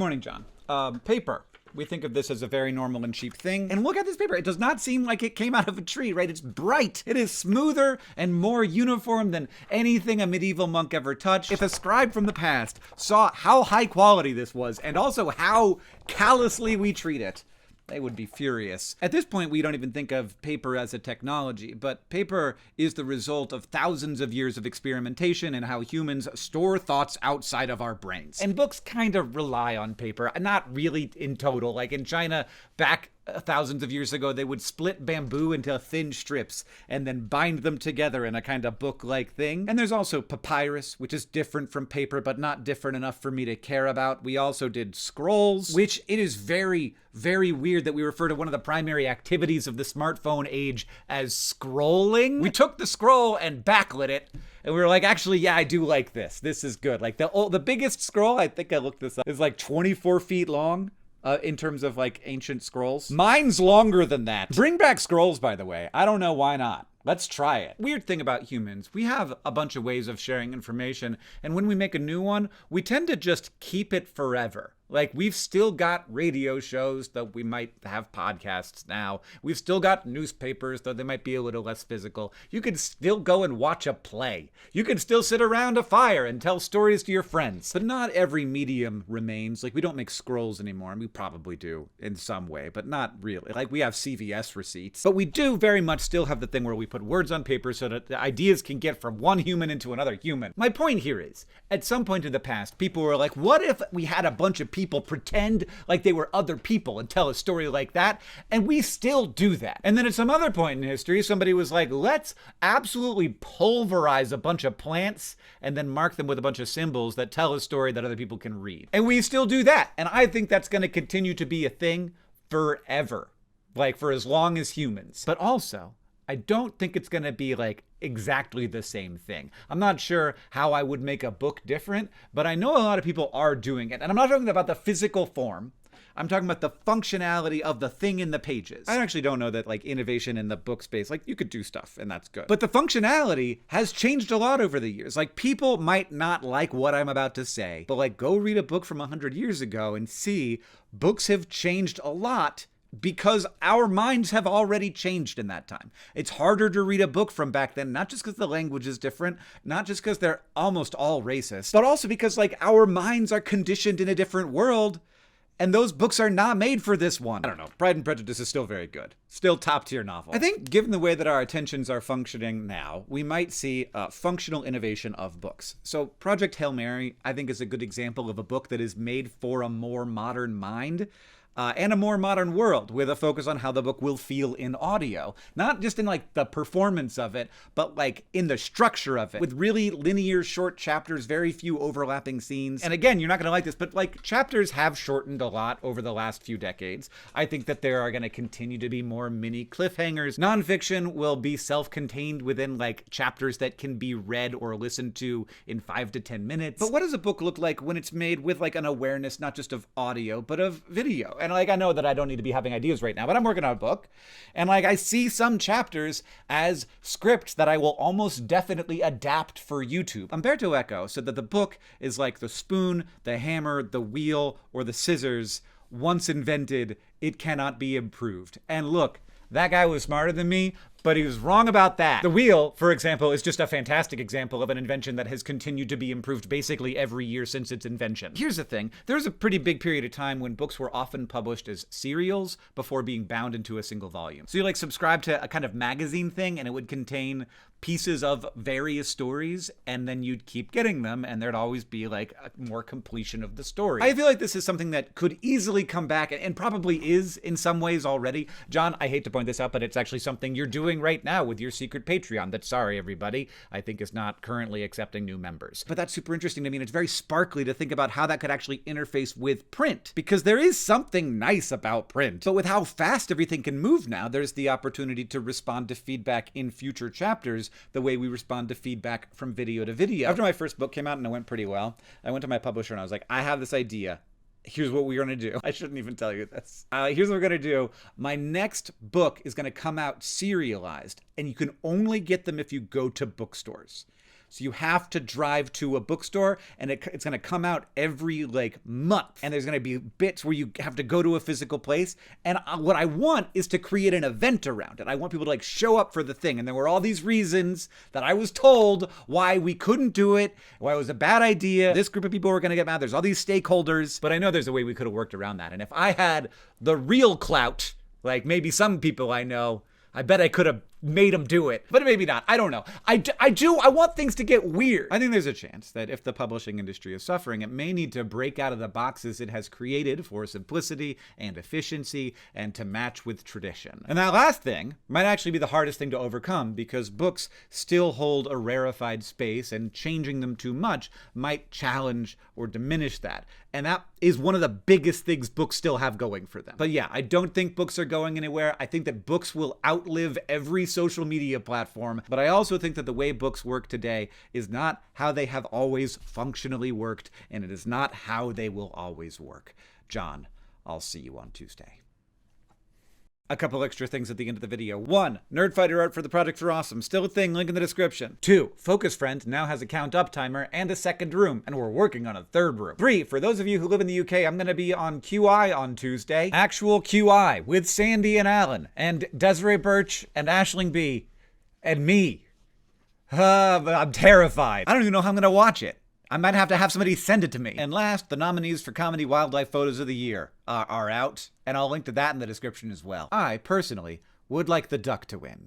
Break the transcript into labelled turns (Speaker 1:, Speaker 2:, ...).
Speaker 1: morning, John. Paper. We think of this as a very normal and cheap thing. And look at this paper. It does not seem like it came out of a tree, right? It's bright. It is smoother and more uniform than anything a medieval monk ever touched. If a scribe from the past saw how high quality this was and also how callously we treat it, they would be furious. At this point, we don't even think of paper as a technology, but paper is the result of thousands of years of experimentation in how humans store thoughts outside of our brains. And books kind of rely on paper, not really in total. Like in China, back thousands of years ago, they would split bamboo into thin strips and then bind them together in a kind of book-like thing. And there's also papyrus, which is different from paper, but not different enough for me to care about. We also did scrolls, which it is very, very weird that we refer to one of the primary activities of the smartphone age as scrolling. We took the scroll and backlit it, and we were like, actually, yeah, I do like this. This is good. Like the biggest scroll, I think I looked this up, is like 24 feet long. In terms of like ancient scrolls. Mine's longer than that. Bring back scrolls, by the way. I don't know why not. Let's try it. Weird thing about humans, we have a bunch of ways of sharing information, and when we make a new one, we tend to just keep it forever. Like, we've still got radio shows, though we might have podcasts now. We've still got newspapers, though they might be a little less physical. You can still go and watch a play. You can still sit around a fire and tell stories to your friends. But not every medium remains. Like, we don't make scrolls anymore, and we probably do in some way, but not really. Like, we have CVS receipts. But we do very much still have the thing where we put words on paper so that the ideas can get from one human into another human. My point here is, at some point in the past, people were like, what if we had a bunch of people pretend like they were other people and tell a story like that? And we still do that. And then at some other point in history, somebody was like, let's absolutely pulverize a bunch of plants and then mark them with a bunch of symbols that tell a story that other people can read. And we still do that. And I think that's going to continue to be a thing forever. Like, for as long as humans. But also, I don't think it's going to be like exactly the same thing. I'm not sure how I would make a book different, but I know a lot of people are doing it. And I'm not talking about the physical form. I'm talking about the functionality of the thing in the pages. I actually don't know that like innovation in the book space, like you could do stuff and that's good. But the functionality has changed a lot over the years. Like, people might not like what I'm about to say, but like, go read a book from 100 years ago and see books have changed a lot because our minds have already changed in that time. It's harder to read a book from back then, not just because the language is different, not just because they're almost all racist, but also because like our minds are conditioned in a different world, and those books are not made for this one. I don't know. Pride and Prejudice is still very good. Still top tier novel. I think given the way that our attentions are functioning now, we might see functional innovation of books. So Project Hail Mary, I think, is a good example of a book that is made for a more modern mind. And a more modern world, with a focus on how the book will feel in audio. Not just in like the performance of it, but like in the structure of it, with really linear short chapters, very few overlapping scenes. And again, you're not gonna like this, but like chapters have shortened a lot over the last few decades. I think that there are gonna continue to be more mini cliffhangers. Nonfiction will be self-contained within like chapters that can be read or listened to in 5 to 10 minutes. But what does a book look like when it's made with like an awareness, not just of audio, but of video? And like, I know that I don't need to be having ideas right now, but I'm working on a book. And like, I see some chapters as scripts that I will almost definitely adapt for YouTube. Umberto Eco said that the book is like the spoon, the hammer, the wheel, or the scissors. Once invented, it cannot be improved. And look, that guy was smarter than me, but he was wrong about that. The wheel, for example, is just a fantastic example of an invention that has continued to be improved basically every year since its invention. Here's the thing. There was a pretty big period of time when books were often published as serials before being bound into a single volume. So you like subscribe to a kind of magazine thing, and it would contain pieces of various stories, and then you'd keep getting them, and there'd always be like a more completion of the story. I feel like this is something that could easily come back, and probably is in some ways already. John, I hate to point this out, but it's actually something you're doing right now with your secret Patreon that, sorry everybody, I think is not currently accepting new members. But that's super interesting to me, and it's very sparkly to think about how that could actually interface with print, because there is something nice about print. But with how fast everything can move now, there's the opportunity to respond to feedback in future chapters the way we respond to feedback from video to video. After my first book came out and it went pretty well, I went to my publisher and I was like, I have this idea. Here's what we're going to do. I shouldn't even tell you this. Here's what we're going to do. My next book is going to come out serialized, and you can only get them if you go to bookstores. So you have to drive to a bookstore, and it's going to come out every month. And there's going to be bits where you have to go to a physical place. And what I want is to create an event around it. I want people to show up for the thing. And there were all these reasons that I was told why we couldn't do it, why it was a bad idea. This group of people were going to get mad. There's all these stakeholders, but I know there's a way we could have worked around that. And if I had the real clout, like maybe some people I know, I bet I could have made them do it, but maybe not. I don't know. I want things to get weird. I think there's a chance that if the publishing industry is suffering, it may need to break out of the boxes it has created for simplicity and efficiency and to match with tradition. And that last thing might actually be the hardest thing to overcome, because books still hold a rarefied space, and changing them too much might challenge or diminish that. And that is one of the biggest things books still have going for them. But yeah, I don't think books are going anywhere. I think that books will outlive every social media platform, but I also think that the way books work today is not how they have always functionally worked, and it is not how they will always work. John, I'll see you on Tuesday. A couple extra things at the end of the video. 1, Nerdfighter art for the projects are awesome. Still a thing, link in the description. 2, Focus Friend now has a count up timer and a second room, and we're working on a third room. 3, for those of you who live in the UK, I'm gonna be on QI on Tuesday. Actual QI with Sandy and Alan, and Desiree Birch and Aisling B, and me. But I'm terrified. I don't even know how I'm gonna watch it. I might have to have somebody send it to me. And last, the nominees for Comedy Wildlife Photos of the Year are out, and I'll link to that in the description as well. I, personally, would like the duck to win.